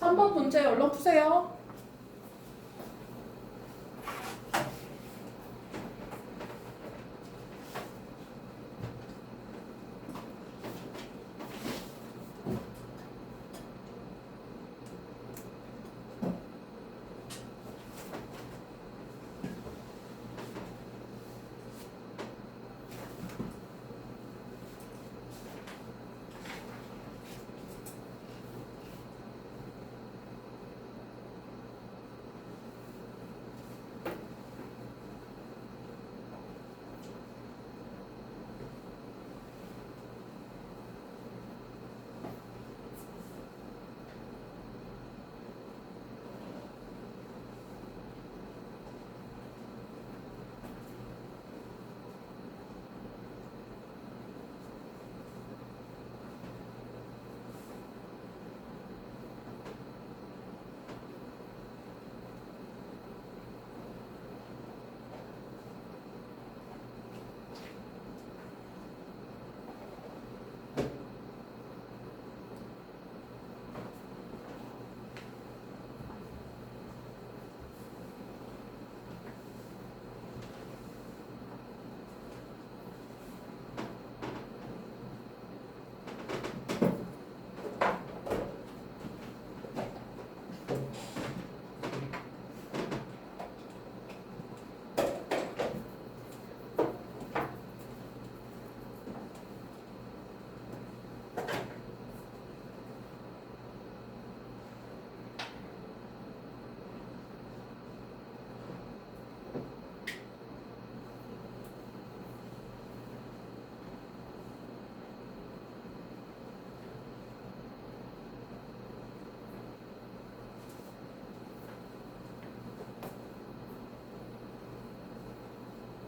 3번 문제 얼른 푸세요.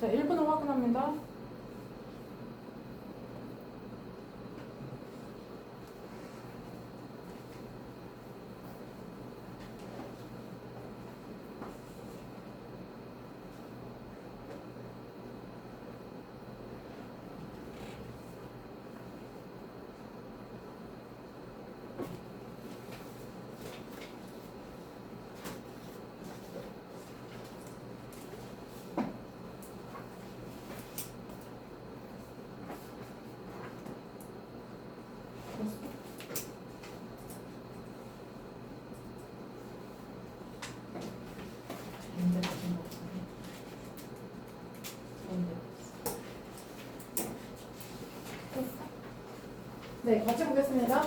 자, 1분을 확인합니다. 네, 같이 보겠습니다.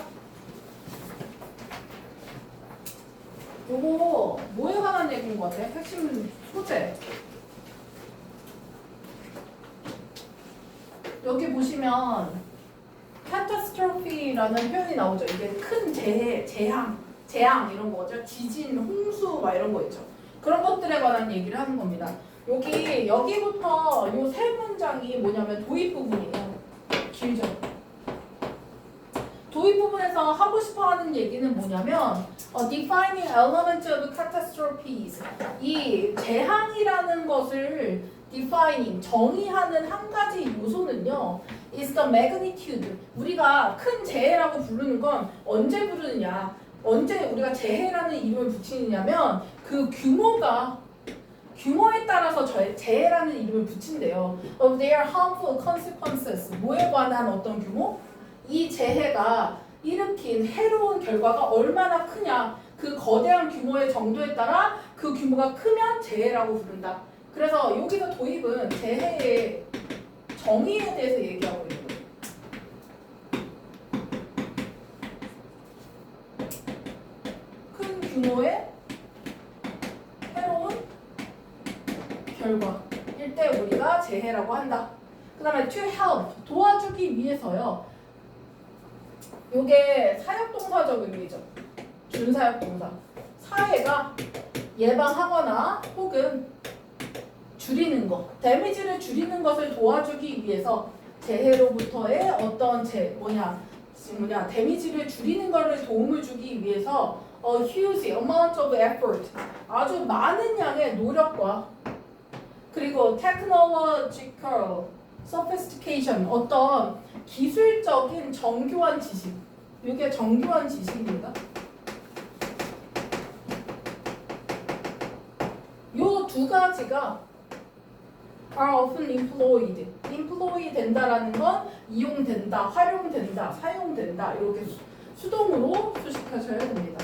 요거 뭐에 관한 얘기인 것 같아? 핵심 소재. 여기 보시면 catastrophe라는 표현이 나오죠. 이게 큰 재해, 재앙 이런 거죠. 지진, 홍수 막 이런 거 있죠. 그런 것들에 관한 얘기를 하는 겁니다. 여기부터 요 세 문장이 뭐냐면 도입 부분이에요. 길죠. 도입 부분에서 하고 싶어 하는 얘기는 뭐냐면 defining element of catastrophes, 이 재앙이라는 것을 defining, 정의하는 한 가지 요소는요 is the magnitude. 우리가 큰 재해라고 부르는 건 언제 부르느냐, 언제 우리가 재해라는 이름을 붙이느냐면 그 규모에 따라서 재해라는 이름을 붙인대요. Of their harmful consequences, 뭐에 관한 어떤 규모? 이 재해가 일으킨 해로운 결과가 얼마나 크냐, 그 거대한 규모의 정도에 따라 그 규모가 크면 재해라고 부른다. 그래서 여기서 도입은 재해의 정의에 대해서 얘기하고 있는 거예요. 큰 규모의 해로운 결과일 때 우리가 재해라고 한다. 그 다음에 to help, 도와주기 위해서요. 요게 사역동사적 의미죠. 준사역동사. 사회가 예방하거나 혹은 줄이는 것, 데미지를 줄이는 것을 도와주기 위해서 재해로부터의 어떤 데미지를 줄이는 것을 도움을 주기 위해서 a huge amount of effort, 아주 많은 양의 노력과 그리고 technological sophistication, 어떤 기술적인 정교한 지식, 이게 정교한 지식입니다. 두 가지가 are often employed. employ 된다라는 건 이용된다, 활용된다, 사용된다 이렇게 수동으로 수식하셔야 됩니다.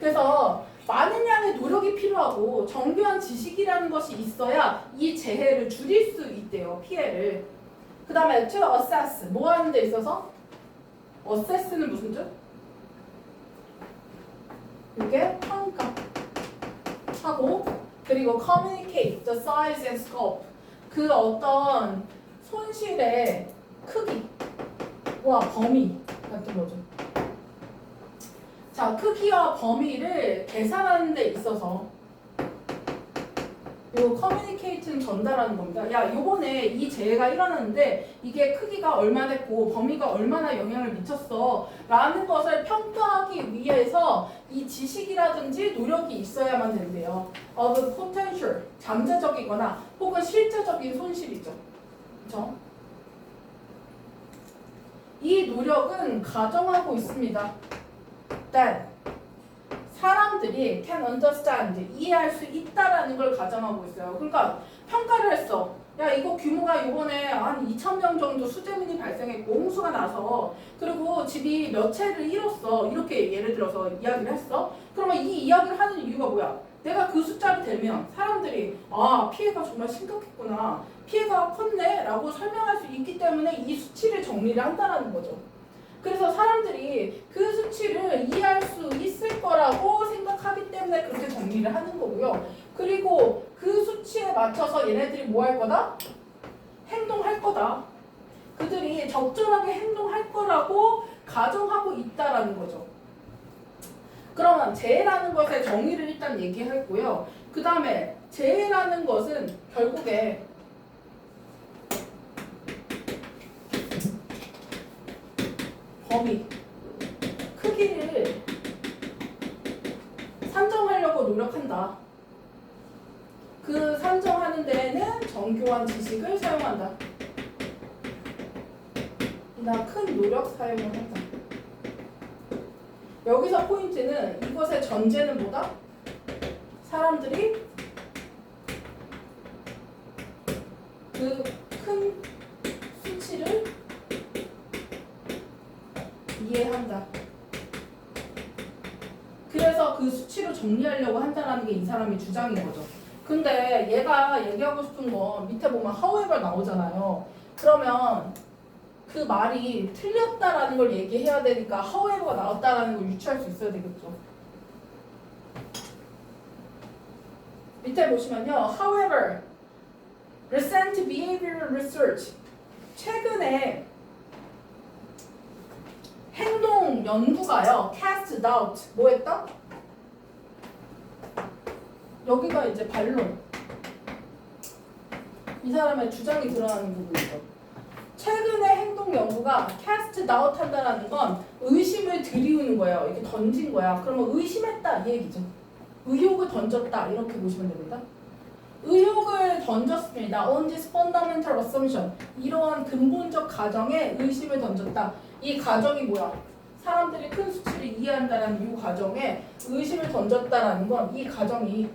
그래서 많은 양의 노력이 필요하고 정교한 지식이라는 것이 있어야 이 재해를 줄일 수 있대요. 피해를. 그 다음에 to assess. 뭐 하는 데 있어서? assess는 무슨 뜻? 이게 평가하고 그리고 communicate the size and scope. 그 어떤 손실의 크기와 범위 같은 거죠. 자, 크기와 범위를 계산하는 데 있어서 요 communicate는 전달하는 겁니다. 야, 요번에 이 재해가 일어났는데 이게 크기가 얼마 됐고 범위가 얼마나 영향을 미쳤어 라는 것을 평가하기 위해서 이 지식이라든지 노력이 있어야만 된대요. of potential, 잠재적이거나 혹은 실제적인 손실이죠. 그렇죠? 이 노력은 가정하고 있습니다. that 사람들이 can understand, 이해할 수 있다라는 걸 가정하고 있어요. 그러니까 평가를 했어. 야, 이거 규모가 이번에 한 2,000명 정도 수재민이 발생했고 홍수가 나서 그리고 집이 몇 채를 잃었어. 이렇게 예를 들어서 이야기를 했어. 그러면 이 이야기를 하는 이유가 뭐야? 내가 그 숫자를 대면 사람들이 아, 피해가 정말 심각했구나. 피해가 컸네 라고 설명할 수 있기 때문에 이 수치를 정리를 한다는 거죠. 그래서 사람들이 그 수치를 이해할 수 있을 거라고 생각하기 때문에 그렇게 정리를 하는 거고요. 그리고 그 수치에 맞춰서 얘네들이 뭐 할 거다? 행동할 거다. 그들이 적절하게 행동할 거라고 가정하고 있다라는 거죠. 그러면 재해라는 것의 정의를 일단 얘기했고요. 그 다음에 재해라는 것은 결국에 범위, 크기를 산정하려고 노력한다. 그 산정하는 데에는 정교한 지식을 사용한다. 이나 큰 노력 사용을 한다. 여기서 포인트는 이것의 전제는 뭐다? 사람들이 그 큰 수치를 이해한다. 그래서 그 수치로 정리하려고 한다는 게 이 사람의 주장인 거죠. 근데 얘가 얘기하고 싶은 건 밑에 보면 however 나오잖아요. 그러면 그 말이 틀렸다라는 걸 얘기해야 되니까 however가 나왔다라는 걸 유추할 수 있어야 되겠죠. 밑에 보시면요. However, recent behavioral research. 최근에 행동 연구가요. cast doubt. 뭐 했다? 여기가 이제 반론. 이 사람의 주장이 드러나는 부분이죠. 최근의 행동 연구가 cast doubt 한다는 건 의심을 들이우는 거예요. 이렇게 던진 거야. 그러면 의심했다 이 얘기죠. 의혹을 던졌다 이렇게 보시면 됩니다. 의혹을 던졌습니다. on this fundamental assumption. 이러한 근본적 가정에 의심을 던졌다. 이 가정이 뭐야? 사람들이 큰 수치를 이해한다는 이 가정에 의심을 던졌다라는 건 이 가정이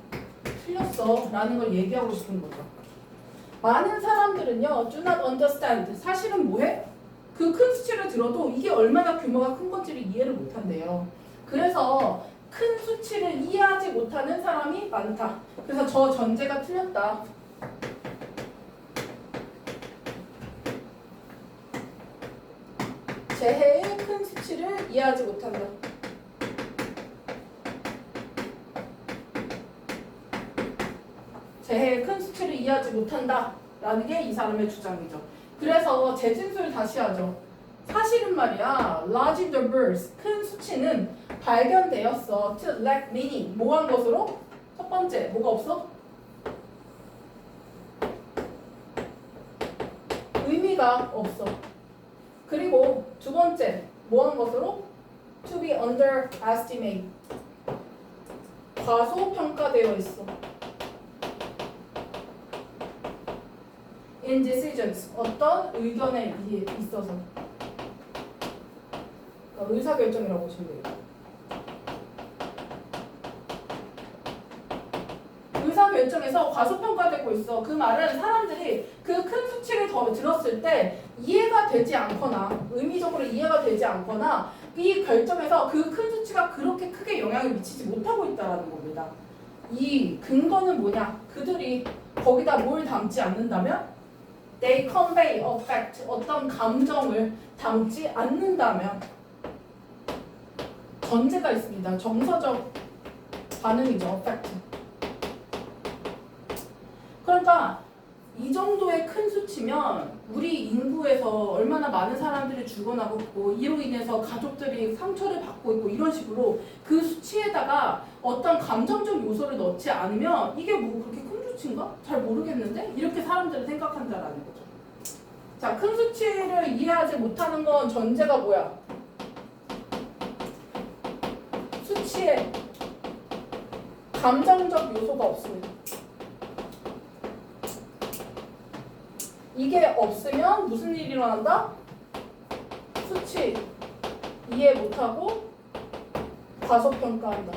틀렸어 라는 걸 얘기하고 싶은 거죠. 많은 사람들은요, do not understand. 사실은 뭐해? 그 큰 수치를 들어도 이게 얼마나 규모가 큰 건지를 이해를 못한대요. 그래서 큰 수치를 이해하지 못하는 사람이 많다. 그래서 저 전제가 틀렸다. 재해의 큰 수치를 이해하지 못한다. 재해의 큰 수치를 이해하지 못한다 라는 게 이 사람의 주장이죠. 그래서 재진술 다시 하죠. 사실은 말이야, large numbers, 큰 수치는 발견되었어. to lack meaning, 뭐한 것으로? 첫 번째, 뭐가 없어? 의미가 없어. 그리고 두 번째, 뭐한 것으로? to be underestimate, 과소평가되어 있어. in decisions, 어떤 의견에 있어서. 그러니까 의사결정이라고 보시면 돼요. 결정에서 과소평가되고 있어. 그 말은 사람들이 그 큰 수치를 더 들었을 때 이해가 되지 않거나 의미적으로 이해가 되지 않거나 이 결정에서 그 큰 수치가 그렇게 크게 영향을 미치지 못하고 있다는 겁니다. 이 근거는 뭐냐? 그들이 거기다 뭘 담지 않는다면 they convey a fact, 어떤 감정을 담지 않는다면 전제가 있습니다. 정서적 반응이죠. fact. 그러니까 이 정도의 큰 수치면 우리 인구에서 얼마나 많은 사람들이 죽어나고 있고 이로 인해서 가족들이 상처를 받고 있고 이런 식으로 그 수치에다가 어떤 감정적 요소를 넣지 않으면 이게 뭐 그렇게 큰 수치인가? 잘 모르겠는데? 이렇게 사람들은 생각한다라는 거죠. 자, 큰 수치를 이해하지 못하는 건 전제가 뭐야? 수치에 감정적 요소가 없습니다. 이게 없으면 무슨 일이 일어난다? 수치 이해 못하고 과소평가한다.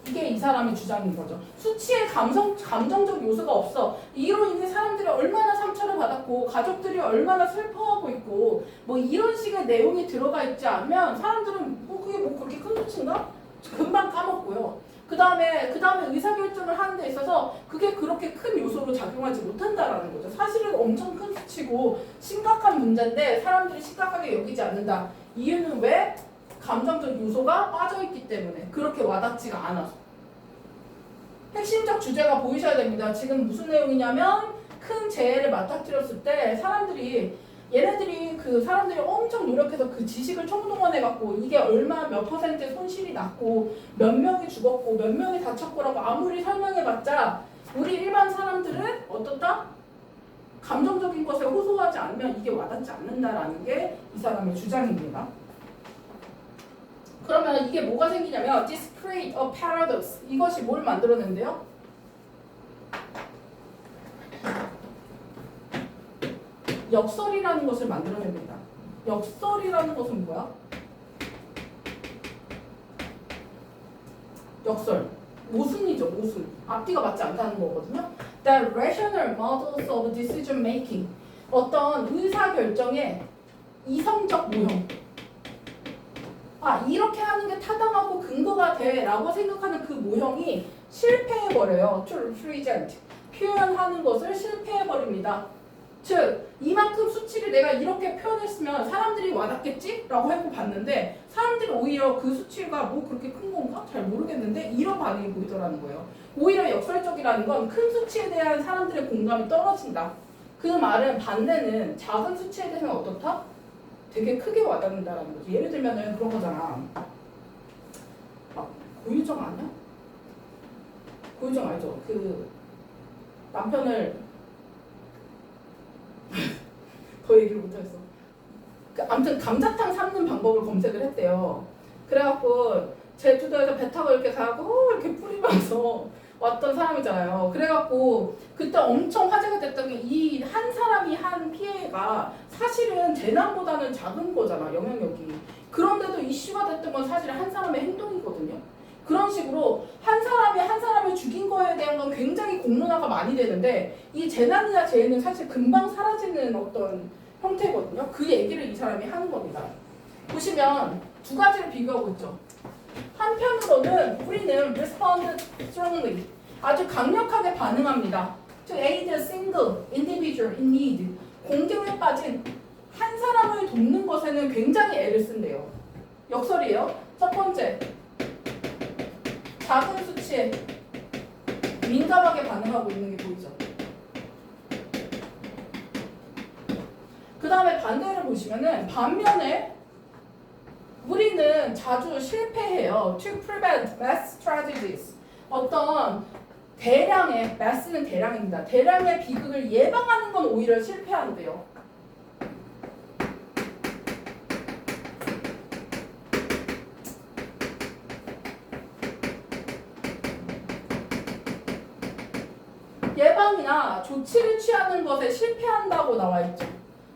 이게 이 사람의 주장인 거죠. 수치에 감정적 요소가 없어. 이로 인해 사람들이 얼마나 상처를 받았고 가족들이 얼마나 슬퍼하고 있고 뭐 이런 식의 내용이 들어가 있지 않으면 사람들은 그게 뭐 그렇게 큰 수치인가? 금방 까먹고요. 그 다음에 의사결정을 하는 데 있어서 그게 그렇게 큰 요소로 작용하지 못한다라는 거죠. 사실은 엄청 큰 수치고 심각한 문제인데 사람들이 심각하게 여기지 않는다. 이유는 왜? 감정적 요소가 빠져있기 때문에. 그렇게 와닿지가 않아서. 핵심적 주제가 보이셔야 됩니다. 지금 무슨 내용이냐면 큰 재해를 맞닥뜨렸을 때 사람들이 엄청 노력해서 그 지식을 총동원해갖고 이게 얼마 몇 퍼센트의 손실이 났고 몇 명이 죽었고 몇 명이 다쳤고라고 아무리 설명해봤자 우리 일반 사람들은 어떻다? 감정적인 것에 호소하지 않으면 이게 와닿지 않는다라는 게 이 사람의 주장입니다. 그러면 이게 뭐가 생기냐면 this create a paradox. 이것이 뭘 만들어낸대요? 역설이라는 것을 만들어냅니다. 역설이라는 것은 뭐야? 역설. 모순이죠, 모순. 앞뒤가 맞지 않다는 거거든요. The rational models of decision making. 어떤 의사결정의 이성적 모형. 이렇게 하는 게 타당하고 근거가 돼 라고 생각하는 그 모형이 실패해버려요. to present. 표현하는 것을 실패해버립니다. 즉 이만큼 수치를 내가 이렇게 표현했으면 사람들이 와닿겠지? 라고 해고 봤는데 사람들이 오히려 그 수치가 뭐 그렇게 큰 건가? 잘 모르겠는데 이런 반응이 보이더라는 거예요. 오히려 역설적이라는 건 큰 수치에 대한 사람들의 공감이 떨어진다. 그 말은 반대는 작은 수치에 대해서는 어떻다? 되게 크게 와닿는다라는 거지. 예를 들면은 그런 거잖아. 고유정 아니야? 고유정 알죠? 그 남편을 더 얘기를 못하겠어. 아무튼 감자탕 삶는 방법을 검색을 했대요. 그래갖고 제주도에서 배 타고 이렇게 가고 이렇게 뿌리면서 왔던 사람이잖아요. 그래갖고 그때 엄청 화제가 됐던 게 이 한 사람이 한 피해가 사실은 재난보다는 작은 거잖아, 영향력이. 그런데도 이슈가 됐던 건 사실 한 사람의 행동이거든요. 그런 식으로 한 사람이 죽인 거에 대한 건 굉장히 공론화가 많이 되는데 이 재난이나 재해는 사실 금방 사라지는 어떤 형태거든요. 그 얘기를 이 사람이 하는 겁니다. 보시면 두 가지를 비교하고 있죠. 한편으로는 우리는 respond strongly, 아주 강력하게 반응합니다. To aid a single individual in need. 공경에 빠진 한 사람을 돕는 것에는 굉장히 애를 쓴대요. 역설이에요. 첫 번째, 작은 수치에 민감하게 반응하고 있는 게 보이죠. 그 다음에 반대를 보시면은 반면에 우리는 자주 실패해요. To prevent mass tragedies. 어떤 대량의, mass는 대량입니다. 대량의 비극을 예방하는 건 오히려 실패한대요. 예방이나 조치를 취하는 것에 실패한다고 나와 있죠.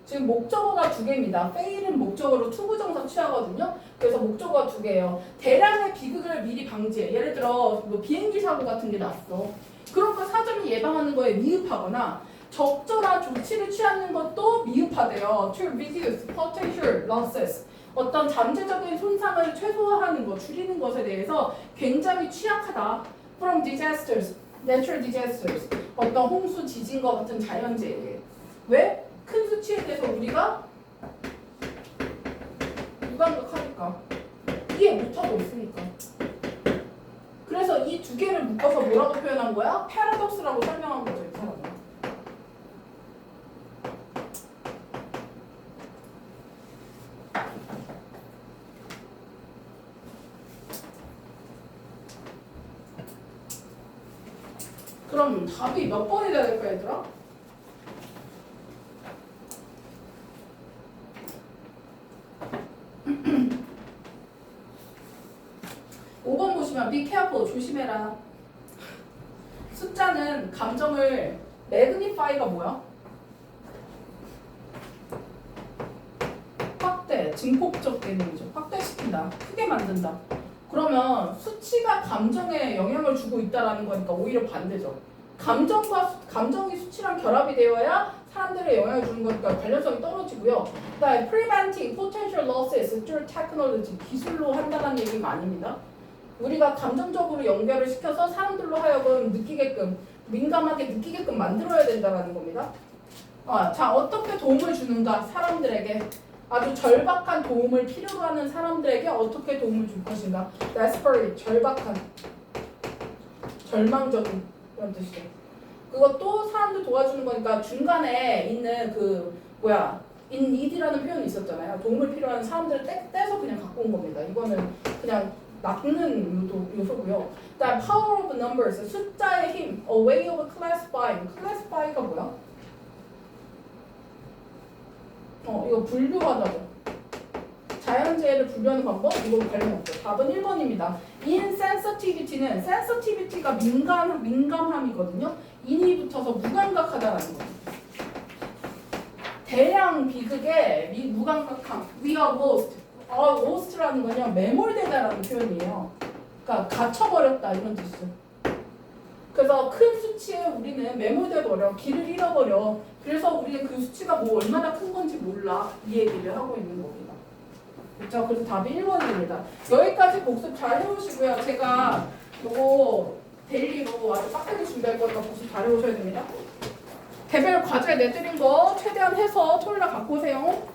지금 목적어가 두 개입니다. fail은 목적어로 투부정사 취하거든요. 그래서 목적어가 두 개예요. 대량의 비극을 미리 방지해. 예를 들어 뭐 비행기 사고 같은 게 났어. 그런 거 사전에 예방하는 거에 미흡하거나 적절한 조치를 취하는 것도 미흡하대요. To reduce potential losses. 어떤 잠재적인 손상을 최소화하는 것, 줄이는 것에 대해서 굉장히 취약하다. From disasters, natural disasters. 어떤 홍수, 지진과 같은 자연재해. 왜? 큰 수치에 대해서 우리가 무감각하니까. 이해 못하고 있으니까. 그래서 이 두 개를 묶어서 뭐라고 표현한 거야? 패러독스라고 설명한 거죠, 이 사람은. 그럼 답이 몇 번이 돼야 될까, 얘들아? be careful, 조심해라. 숫자는 감정을 magnify가 뭐야? 확대, 증폭적 개념이죠. 확대시킨다, 크게 만든다. 그러면 수치가 감정에 영향을 주고 있다라는 거니까 오히려 반대죠. 감정이 수치랑 결합이 되어야 사람들의 영향을 주는 거니까 관련성이 떨어지고요. 그다음에 preventing potential losses through technology, 기술로 한다는 얘기가 아닙니다. 우리가 감정적으로 연결을 시켜서 사람들로 하여금 느끼게끔, 민감하게 느끼게끔 만들어야 된다는 겁니다. 자, 어떻게 도움을 주는가? 사람들에게 아주 절박한 도움을 필요로 하는 사람들에게 어떻게 도움을 줄 것인가? desperate, 절박한, 절망적인 이런 뜻이죠. 그것도 사람들 도와주는 거니까 중간에 있는 in need이라는 표현이 있었잖아요. 도움을 필요한 사람들을 떼서 그냥 갖고 온 겁니다. 이거는 그냥 낚는 요소고요. 그다음 power of numbers, 숫자의 힘, a way of classifying. classify가 뭐야? 이거 분류하다죠. 자연재해를 분류하는 방법? 이거 관련 없죠. 답은 1번입니다. insensitivity는 sensitivity가 민감함이거든요. in이 붙어서 무감각하다라는 거예요. 대량 비극에 무감각함. we are lost. lost라는 건요, 매몰되다라는 표현이에요. 그러니까 갇혀버렸다 이런 뜻이죠. 그래서 큰 수치에 우리는 매몰돼버려, 길을 잃어버려. 그래서 우리는 그 수치가 뭐 얼마나 큰 건지 몰라. 이 얘기를 하고 있는 겁니다. 그렇죠? 그래서 답이 1번입니다. 여기까지 복습 잘 해오시고요. 제가 요거 데일리로 아주 빡세게 준비할 거니까 복습 잘 해오셔야 됩니다. 개별 과제 내드린 거 최대한 해서 토요일날 갖고 오세요.